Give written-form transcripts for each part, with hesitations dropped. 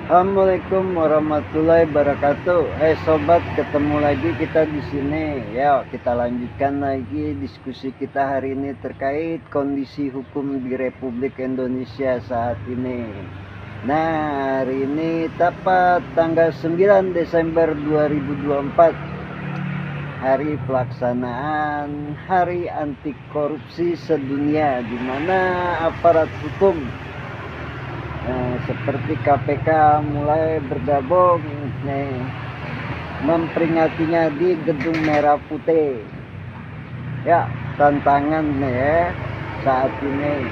Assalamualaikum warahmatullahi wabarakatuh. Sobat, ketemu lagi kita di sini. Ya, kita lanjutkan lagi diskusi kita hari ini terkait kondisi hukum di Republik Indonesia saat ini. Nah, hari ini tepat tanggal 9 Desember 2024. Hari pelaksanaan Hari Anti Korupsi Sedunia, di mana aparat hukum seperti KPK mulai bergabung memperingatinya di Gedung Merah Putih. Ya, tantangan saat ini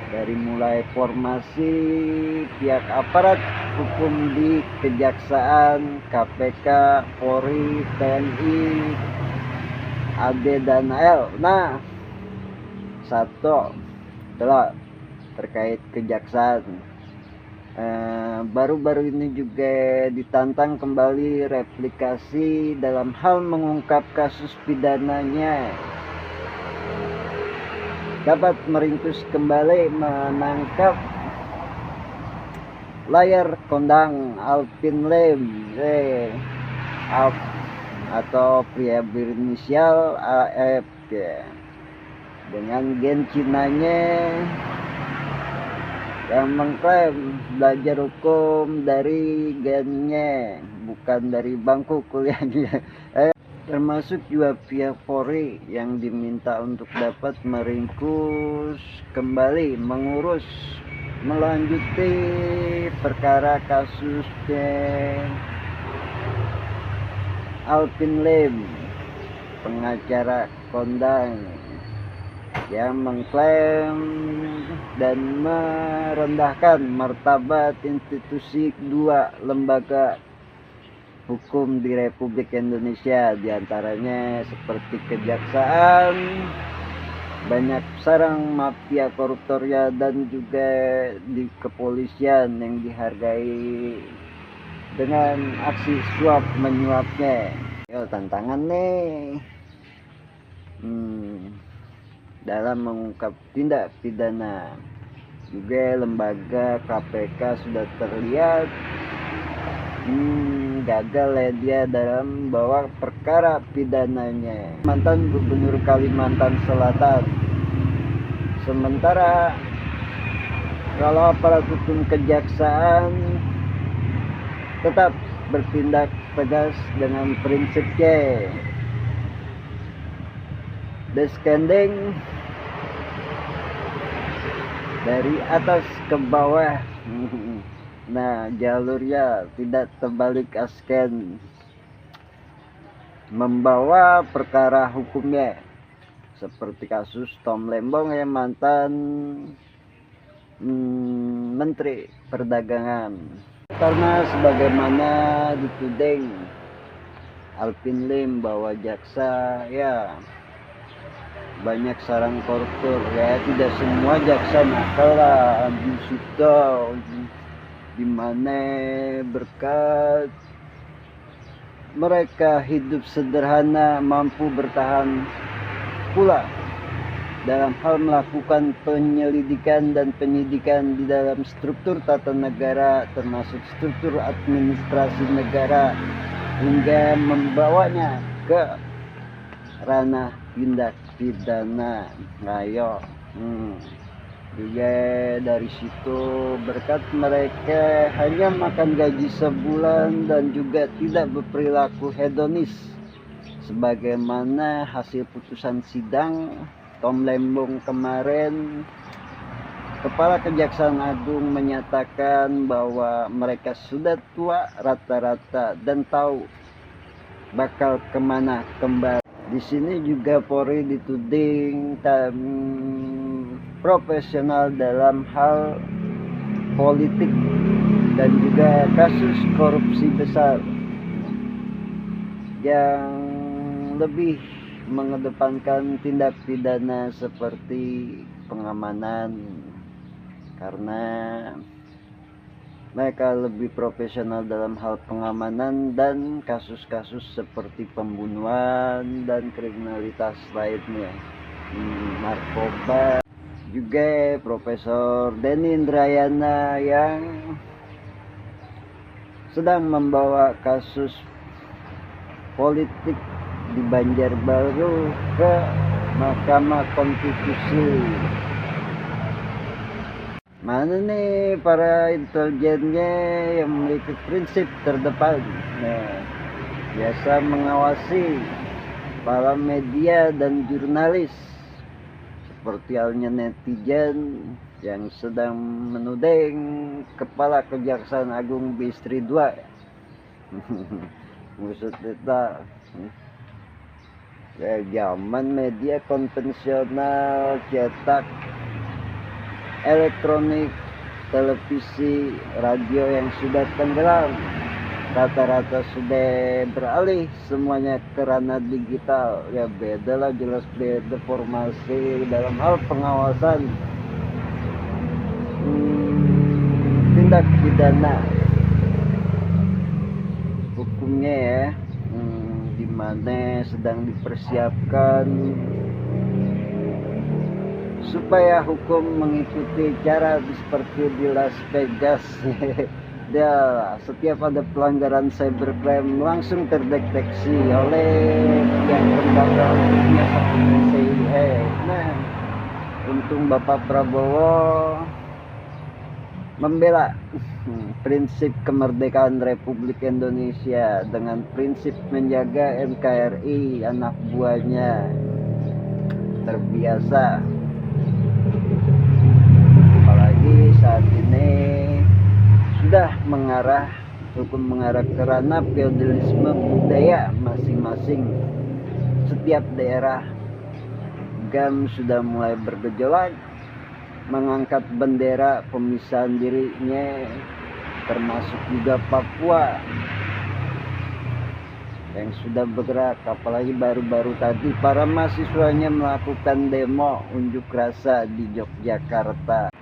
dari mulai formasi pihak aparat hukum di Kejaksaan, KPK, Polri, TNI, AD dan AL. Nah, satu adalah terkait Kejaksaan. Baru-baru ini juga ditantang kembali replikasi dalam hal mengungkap kasus pidananya, dapat meringkus kembali menangkap layar kondang Alvin Lim atau pria berinisial AF dengan gen Cinanya yang mengklaim belajar hukum dari gennya, bukan dari bangku kuliahnya. Termasuk juga pihak Polri yang diminta untuk dapat meringkus kembali, mengurus, melanjuti perkara kasus Alvin Lim, pengacara kondang yang mengklaim dan merendahkan martabat institusi dua lembaga hukum di Republik Indonesia, diantaranya seperti Kejaksaan, banyak sarang mafia koruptornya, dan juga di kepolisian yang dihargai dengan aksi suap menyuapnya. Tantangan nih dalam mengungkap tindak pidana. Juga lembaga KPK sudah terlihat gagal dia dalam membawa perkara pidananya. Mantan Gubernur Kalimantan Selatan. Sementara kalau aparat hukum Kejaksaan tetap bertindak tegas dengan prinsipnya, descending dari atas ke bawah. Nah, jalurnya tidak terbalik asken, membawa perkara hukumnya seperti kasus Tom Lembong yang mantan Menteri Perdagangan. Karena sebagaimana dituding Alvin Lim bahwa jaksa banyak sarang koruptor, tidak semua jaksa nakal lah, Yusufto, dimana berkat mereka hidup sederhana mampu bertahan pula dalam hal melakukan penyelidikan dan penyidikan di dalam struktur tata negara, termasuk struktur administrasi negara, hingga membawanya ke ranah tindak pidana. Juga dari situ berkat mereka hanya makan gaji sebulan dan juga tidak berperilaku hedonis, sebagaimana hasil putusan sidang Tom Lembong kemarin. Kepala Kejaksaan Agung menyatakan bahwa mereka sudah tua rata-rata dan tahu bakal kemana kembali. Di sini juga Polri dituding profesional dalam hal politik dan juga kasus korupsi besar yang lebih mengedepankan tindak pidana seperti pengamanan, karena mereka lebih profesional dalam hal pengamanan dan kasus-kasus seperti pembunuhan dan kriminalitas lainnya, narkoba. Juga Profesor Denny Indrayana yang sedang membawa kasus politik di Banjarbaru ke Mahkamah Konstitusi. Mana nih para intelijennya yang memiliki prinsip terdepan? Nah, biasa mengawasi para media dan jurnalis, seperti halnya netizen yang sedang menuding Kepala Kejaksaan Agung Bistri II. Maksud kita ya, zaman media konvensional, cetak, elektronik, televisi, radio yang sudah tenggelam, rata-rata sudah beralih semuanya ke ranah digital. Ya beda lah, jelas beda formasi dalam hal pengawasan tindak pidana hukumnya ya, di mana sedang dipersiapkan supaya hukum mengikuti cara seperti di Las Vegas. Ya, setiap ada pelanggaran cybercrime langsung terdeteksi oleh yang lembaga hukumnya seperti CIA. Nah, untung Bapak Prabowo membela prinsip kemerdekaan Republik Indonesia dengan prinsip menjaga NKRI, anak buahnya terbiasa. Apalagi saat ini sudah hukum mengarah ke ranah feodalisme budaya masing-masing. Setiap daerah GAM sudah mulai bergejolak mengangkat bendera pemisahan dirinya, termasuk juga Papua yang sudah bergerak. Apalagi baru-baru tadi para mahasiswanya melakukan demo unjuk rasa di Yogyakarta.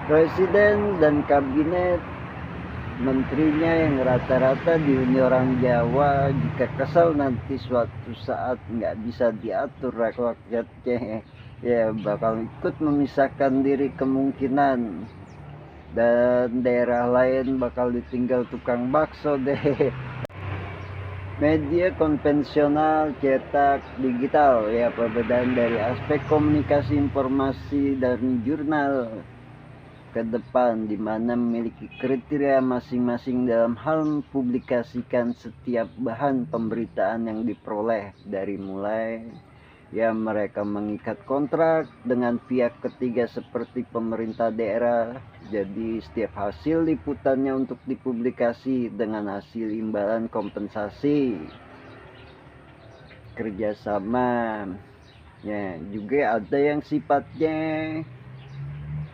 Presiden dan kabinet menterinya yang rata-rata dihuni orang Jawa, jika kesal nanti suatu saat nggak bisa diatur rakyatnya, ya bakal ikut memisahkan diri kemungkinan, dan daerah lain bakal ditinggal tukang bakso deh. Media konvensional, cetak, digital, ya perbedaan dari aspek komunikasi informasi dan jurnal ke depan, di mana memiliki kriteria masing-masing dalam hal mempublikasikan setiap bahan pemberitaan yang diperoleh, dari mulai ya mereka mengikat kontrak dengan pihak ketiga seperti pemerintah daerah, jadi setiap hasil liputannya untuk dipublikasi dengan hasil imbalan kompensasi, kerjasama. Ya juga ada yang sifatnya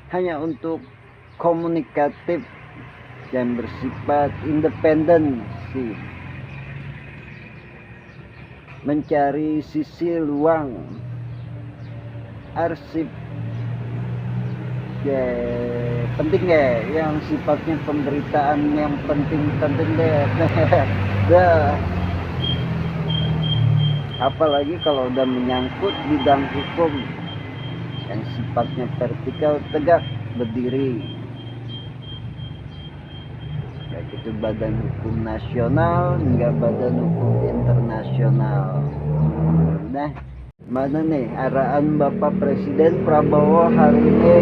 hanya untuk komunikatif dan bersifat independen sih, mencari sisi luang arsip ya, penting ya, yang sifatnya pemberitaan yang penting-penting deh. Apalagi kalau udah menyangkut bidang hukum yang sifatnya vertikal, tegak berdiri, baik itu badan hukum nasional hingga badan hukum internasional. Nah, mana nih arahan Bapak Presiden Prabowo hari ini,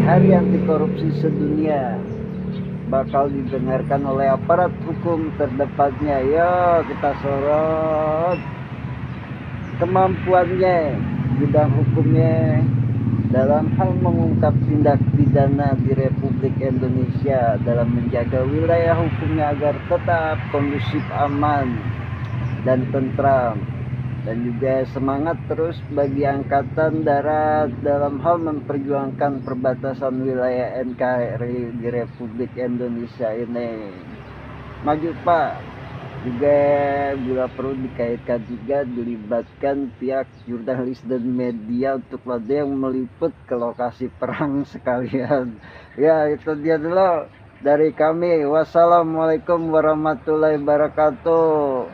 Hari Anti Korupsi Sedunia, bakal didengarkan oleh aparat hukum terdepannya. Yo, kita sorot kemampuannya bidang hukumnya dalam hal mengungkap tindak pidana di Republik Indonesia, dalam menjaga wilayah hukumnya agar tetap kondusif, aman, dan tentram, dan juga semangat terus bagi Angkatan Darat dalam hal memperjuangkan perbatasan wilayah NKRI di Republik Indonesia ini. Maju Pak. Juga bila perlu dikaitkan juga dilibatkan pihak jurnalis dan media untuk ada yang meliput ke lokasi perang sekalian. Ya, itu dia dulu dari kami. Wassalamualaikum warahmatullahi wabarakatuh.